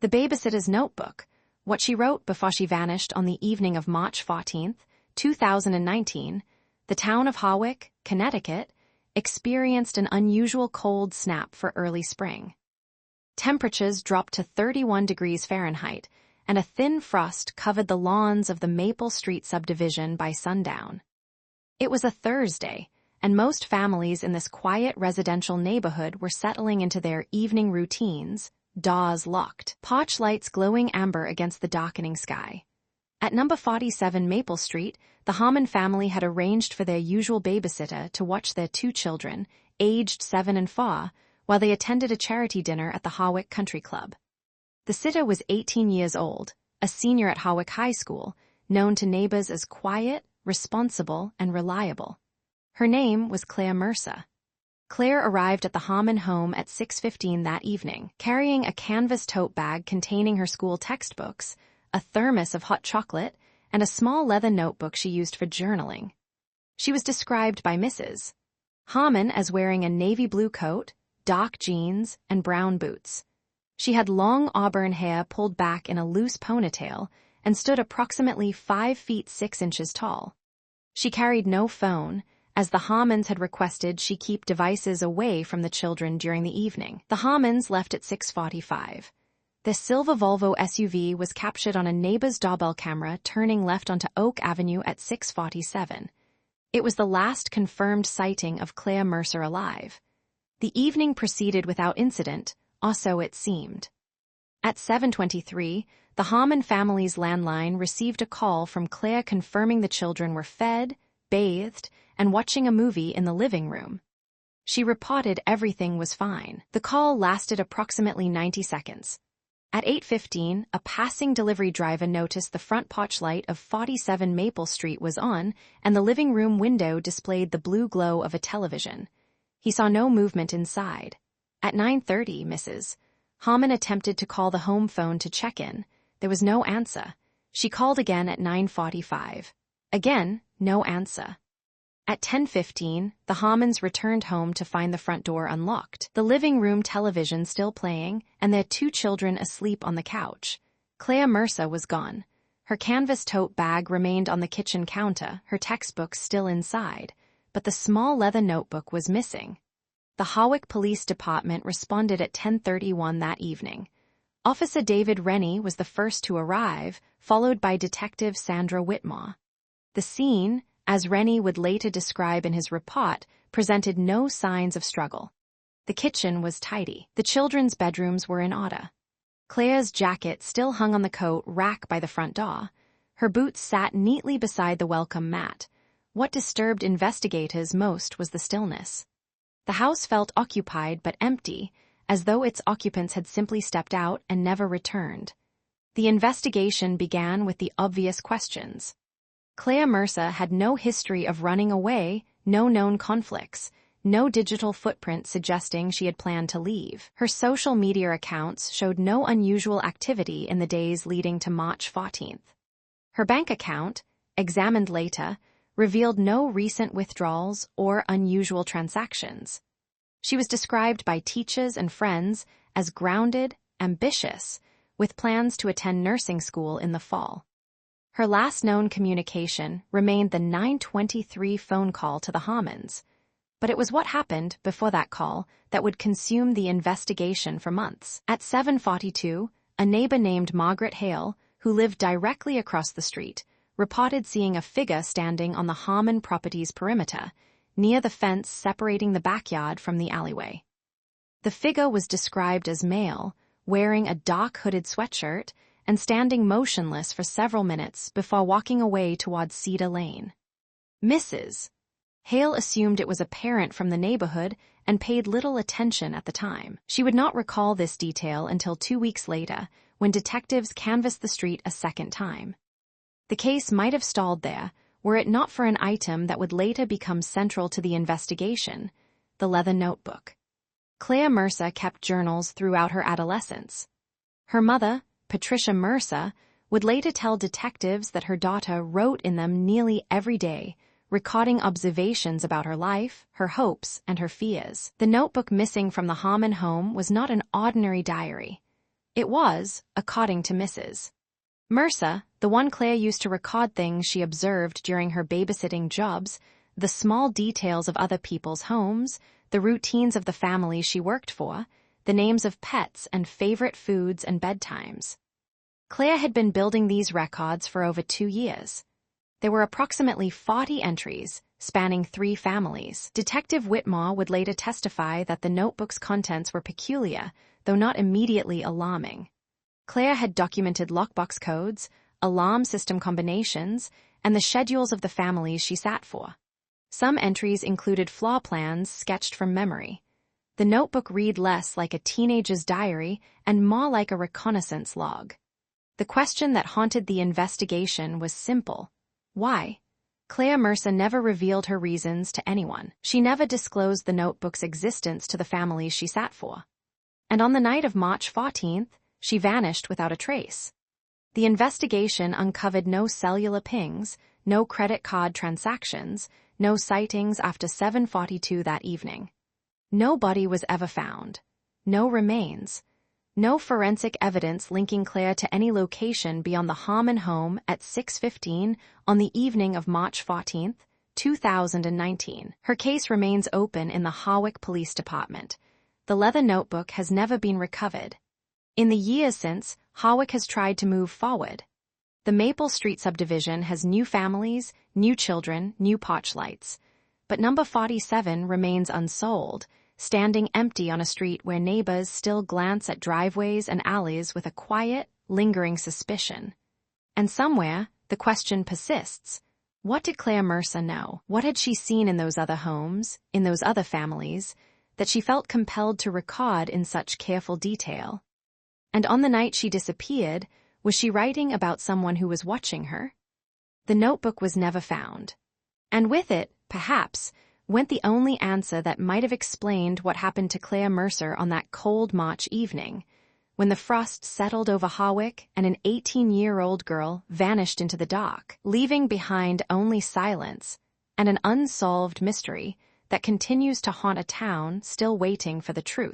The Babysitter's Notebook, what she wrote before she vanished on the evening of March 14, 2019, the town of Hawick, Connecticut, experienced an unusual cold snap for early spring. Temperatures dropped to 31 degrees Fahrenheit, and a thin frost covered the lawns of the Maple Street subdivision by sundown. It was a Thursday, and most families in this quiet residential neighborhood were settling into their evening routines, doors locked, porch lights glowing amber against the darkening sky. At number 47 Maple Street, the Harmon family had arranged for their usual babysitter to watch their two children, aged 7 and 4, while they attended a charity dinner at the Hawick Country Club. The sitter was 18 years old, a senior at Hawick High School, known to neighbors as quiet, responsible, and reliable. Her name was Claire Mercer. Claire arrived at the Harmon home at 6:15 that evening, carrying a canvas tote bag containing her school textbooks, a thermos of hot chocolate, and a small leather notebook she used for journaling. She was described by Mrs. Harmon as wearing a navy blue coat, dark jeans, and brown boots. She had long auburn hair pulled back in a loose ponytail and stood approximately 5 feet 6 inches tall. She carried no phone, as the Harmons had requested she keep devices away from the children during the evening. The Harmons left at 6:45. Their silver Volvo SUV was captured on a neighbor's doorbell camera turning left onto Oak Avenue at 6:47. It was the last confirmed sighting of Claire Mercer alive. The evening proceeded without incident, or so it seemed. At 7:23, the Harmon family's landline received a call from Claire confirming the children were fed, bathed, and watching a movie in the living room. She reported everything was fine. The call lasted approximately 90 seconds. At 8:15, a passing delivery driver noticed the front porch light of 47 Maple Street was on, and the living room window displayed the blue glow of a television. He saw no movement inside. At 9:30, Mrs. Harmon attempted to call the home phone to check in. There was no answer. She called again at 9:45. Again, no answer. At 10:15, the Harmons returned home to find the front door unlocked, the living room television still playing, and their two children asleep on the couch. Claire Mercer was gone. Her canvas tote bag remained on the kitchen counter, her textbooks still inside, but the small leather notebook was missing. The Hawick Police Department responded at 10:31 that evening. Officer David Rennie was the first to arrive, followed by Detective Sandra Whitmore. The scene, as Rennie would later describe in his report, presented no signs of struggle. The kitchen was tidy. The children's bedrooms were in order. Claire's jacket still hung on the coat rack by the front door. Her boots sat neatly beside the welcome mat. What disturbed investigators most was the stillness. The house felt occupied but empty, as though its occupants had simply stepped out and never returned. The investigation began with the obvious questions. Claire Mercer had no history of running away, no known conflicts, no digital footprint suggesting she had planned to leave. Her social media accounts showed no unusual activity in the days leading to March 14th. Her bank account, examined later, revealed no recent withdrawals or unusual transactions. She was described by teachers and friends as grounded, ambitious, with plans to attend nursing school in the fall. Her last known communication remained the 9:23 phone call to the Harmons, but it was what happened before that call that would consume the investigation for months. At 7:42, a neighbor named Margaret Hale, who lived directly across the street, reported seeing a figure standing on the Harmon property's perimeter, near the fence separating the backyard from the alleyway. The figure was described as male, wearing a dark hooded sweatshirt, and standing motionless for several minutes before walking away towards Cedar Lane. Mrs. Hale assumed it was a parent from the neighborhood and paid little attention at the time. She would not recall this detail until 2 weeks later, when detectives canvassed the street a second time. The case might have stalled there, were it not for an item that would later become central to the investigation, the leather notebook. Claire Mercer kept journals throughout her adolescence. Her mother, Patricia Mercer, would later tell detectives that her daughter wrote in them nearly every day, recording observations about her life, her hopes, and her fears. The notebook missing from the Harmon home was not an ordinary diary. It was, according to Mrs. Mercer, the one Claire used to record things she observed during her babysitting jobs, the small details of other people's homes, the routines of the families she worked for, the names of pets and favorite foods and bedtimes. Claire had been building these records for over 2 years. There were approximately 40 entries, spanning 3 families. Detective Whitmore would later testify that the notebook's contents were peculiar, though not immediately alarming. Claire had documented lockbox codes, alarm system combinations, and the schedules of the families she sat for. Some entries included floor plans sketched from memory. The notebook read less like a teenager's diary and more like a reconnaissance log. The question that haunted the investigation was simple. Why? Claire Mercer never revealed her reasons to anyone. She never disclosed the notebook's existence to the families she sat for. And on the night of March 14th, she vanished without a trace. The investigation uncovered no cellular pings, no credit card transactions, no sightings after 7:42 that evening. No body was ever found. No remains. No forensic evidence linking Claire to any location beyond the Harmon home at 6:15 on the evening of March 14th, 2019. Her case remains open in the Hawick Police Department. The leather notebook has never been recovered. In the years since, Hawick has tried to move forward. The Maple Street subdivision has new families, new children, new porch lights. But number 47 remains unsold, standing empty on a street where neighbors still glance at driveways and alleys with a quiet, lingering suspicion. And somewhere, the question persists. What did Claire Mercer know? What had she seen in those other homes, in those other families, that she felt compelled to record in such careful detail? And on the night she disappeared, was she writing about someone who was watching her? The notebook was never found. And with it, perhaps, went the only answer that might have explained what happened to Claire Mercer on that cold March evening, when the frost settled over Hawick and an 18-year-old girl vanished into the dark, leaving behind only silence and an unsolved mystery that continues to haunt a town still waiting for the truth.